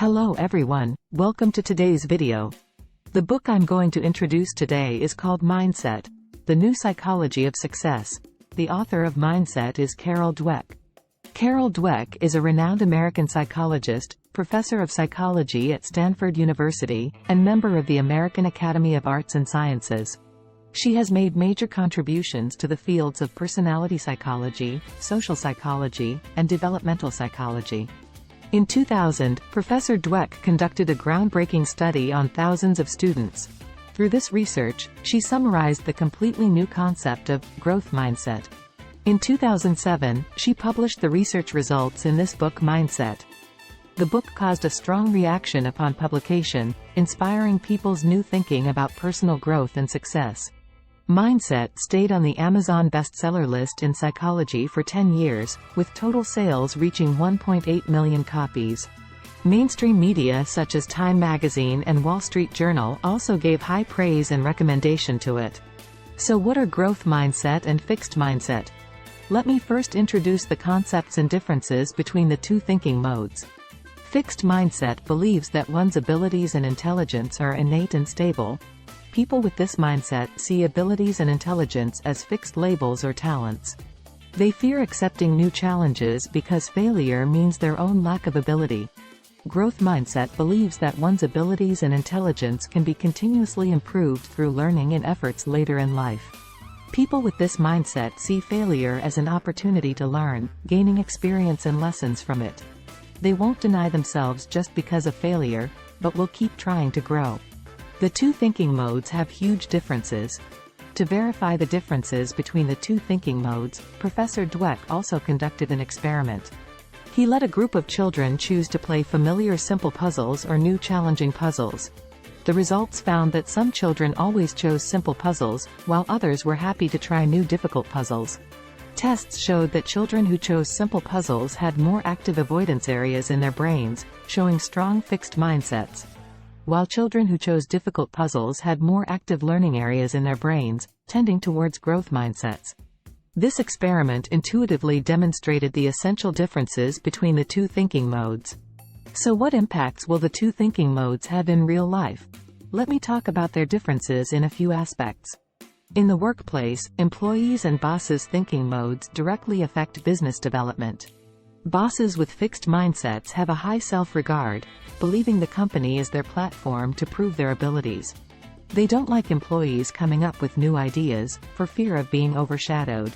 Hello everyone, welcome to today's video. The book I'm going to introduce today is called Mindset, The New Psychology of Success. The author of Mindset is Carol Dweck. Carol Dweck is a renowned American psychologist, professor of psychology at Stanford University, and member of the American Academy of Arts and Sciences. She has made major contributions to the fields of personality psychology, social psychology, and developmental psychology. In 2000, Professor Dweck conducted a groundbreaking study on thousands of students. Through this research, she summarized the completely new concept of growth mindset. In 2007, she published the research results in this book Mindset. The book caused a strong reaction upon publication, inspiring people's new thinking about personal growth and success. Mindset stayed on the Amazon bestseller list in psychology for 10 years, with total sales reaching 1.8 million copies. Mainstream media such as Time magazine and Wall Street Journal also gave high praise and recommendation to it. So what are growth mindset and fixed mindset? Let me first introduce the concepts and differences between the two thinking modes. Fixed mindset believes that one's abilities and intelligence are innate and stable. People with this mindset see abilities and intelligence as fixed labels or talents. They fear accepting new challenges because failure means their own lack of ability. Growth mindset believes that one's abilities and intelligence can be continuously improved through learning and efforts later in life. People with this mindset see failure as an opportunity to learn, gaining experience and lessons from it. They won't deny themselves just because of failure, but will keep trying to grow. The two thinking modes have huge differences. To verify the differences between the two thinking modes, Professor Dweck also conducted an experiment. He let a group of children choose to play familiar simple puzzles or new challenging puzzles. The results found that some children always chose simple puzzles, while others were happy to try new difficult puzzles. Tests showed that children who chose simple puzzles had more active avoidance areas in their brains, showing strong fixed mindsets, while children who chose difficult puzzles had more active learning areas in their brains, tending towards growth mindsets. This experiment intuitively demonstrated the essential differences between the two thinking modes. So what impacts will the two thinking modes have in real life? Let me talk about their differences in a few aspects. In the workplace, employees and bosses' thinking modes directly affect business development. Bosses with fixed mindsets have a high self-regard, believing the company is their platform to prove their abilities. They don't like employees coming up with new ideas, for fear of being overshadowed.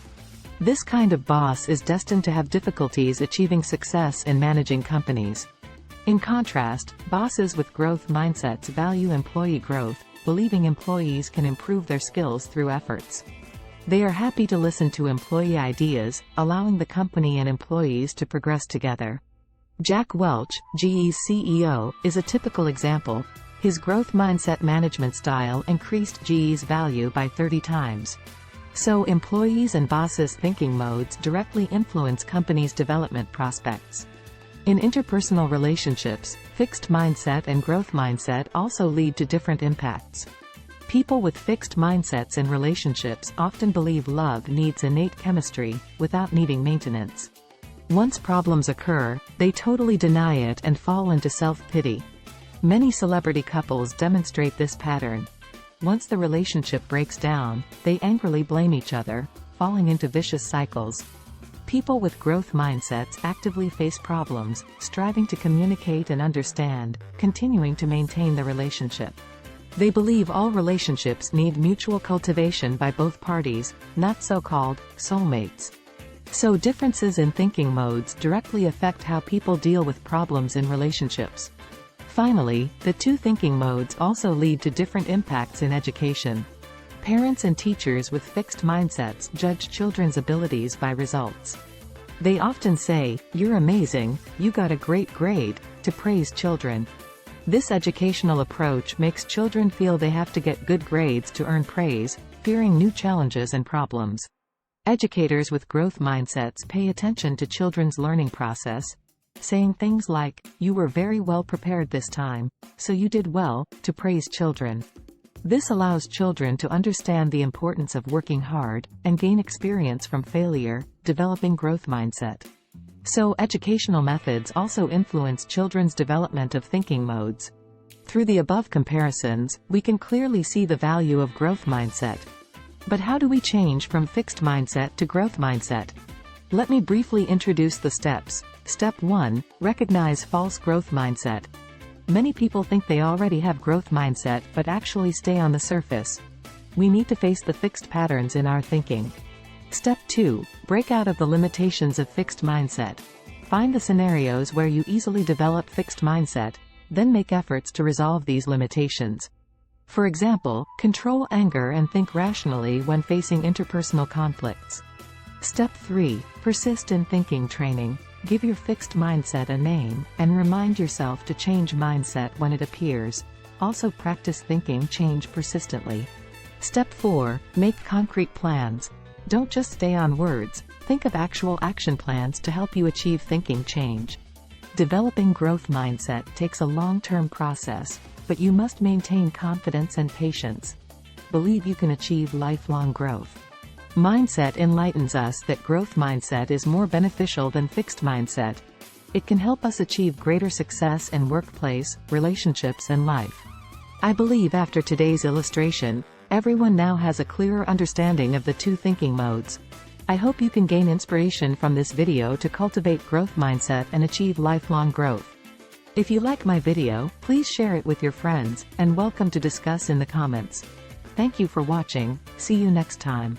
This kind of boss is destined to have difficulties achieving success in managing companies. In contrast, bosses with growth mindsets value employee growth, believing employees can improve their skills through efforts. They are happy to listen to employee ideas, allowing the company and employees to progress together. Jack Welch, GE's CEO, is a typical example. His growth mindset management style increased GE's value by 30 times. So employees and bosses' thinking modes directly influence companies' development prospects. In interpersonal relationships, fixed mindset and growth mindset also lead to different impacts. People with fixed mindsets in relationships often believe love needs innate chemistry, without needing maintenance. Once problems occur, they totally deny it and fall into self-pity. Many celebrity couples demonstrate this pattern. Once the relationship breaks down, they angrily blame each other, falling into vicious cycles. People with growth mindsets actively face problems, striving to communicate and understand, continuing to maintain the relationship. They believe all relationships need mutual cultivation by both parties, not so-called soulmates. So differences in thinking modes directly affect how people deal with problems in relationships. Finally, the two thinking modes also lead to different impacts in education. Parents and teachers with fixed mindsets judge children's abilities by results. They often say, "You're amazing, you got a great grade," to praise children. This educational approach makes children feel they have to get good grades to earn praise, fearing new challenges and problems. Educators with growth mindsets pay attention to children's learning process, saying things like, "You were very well prepared this time, so you did well," to praise children. This allows children to understand the importance of working hard, and gain experience from failure, developing growth mindset. So educational methods also influence children's development of thinking modes. Through the above comparisons, we can clearly see the value of growth mindset. But how do we change from fixed mindset to growth mindset? Let me briefly introduce the steps. Step 1. Recognize false growth mindset. Many people think they already have growth mindset but actually stay on the surface. We need to face the fixed patterns in our thinking. Step 2. Break out of the limitations of fixed mindset. Find the scenarios where you easily develop fixed mindset, then make efforts to resolve these limitations. For example, control anger and think rationally when facing interpersonal conflicts. Step 3. Persist in thinking training. Give your fixed mindset a name, and remind yourself to change mindset when it appears. Also practice thinking change persistently. Step 4. Make concrete plans. Don't just stay on words, think of actual action plans to help you achieve thinking change. Developing growth mindset takes a long-term process, but you must maintain confidence and patience. Believe you can achieve lifelong growth. Mindset enlightens us that growth mindset is more beneficial than fixed mindset. It can help us achieve greater success in workplace, relationships and life. I believe after today's illustration, everyone now has a clearer understanding of the two thinking modes. I hope you can gain inspiration from this video to cultivate growth mindset and achieve lifelong growth. If you like my video, please share it with your friends, and welcome to discuss in the comments. Thank you for watching. See you next time.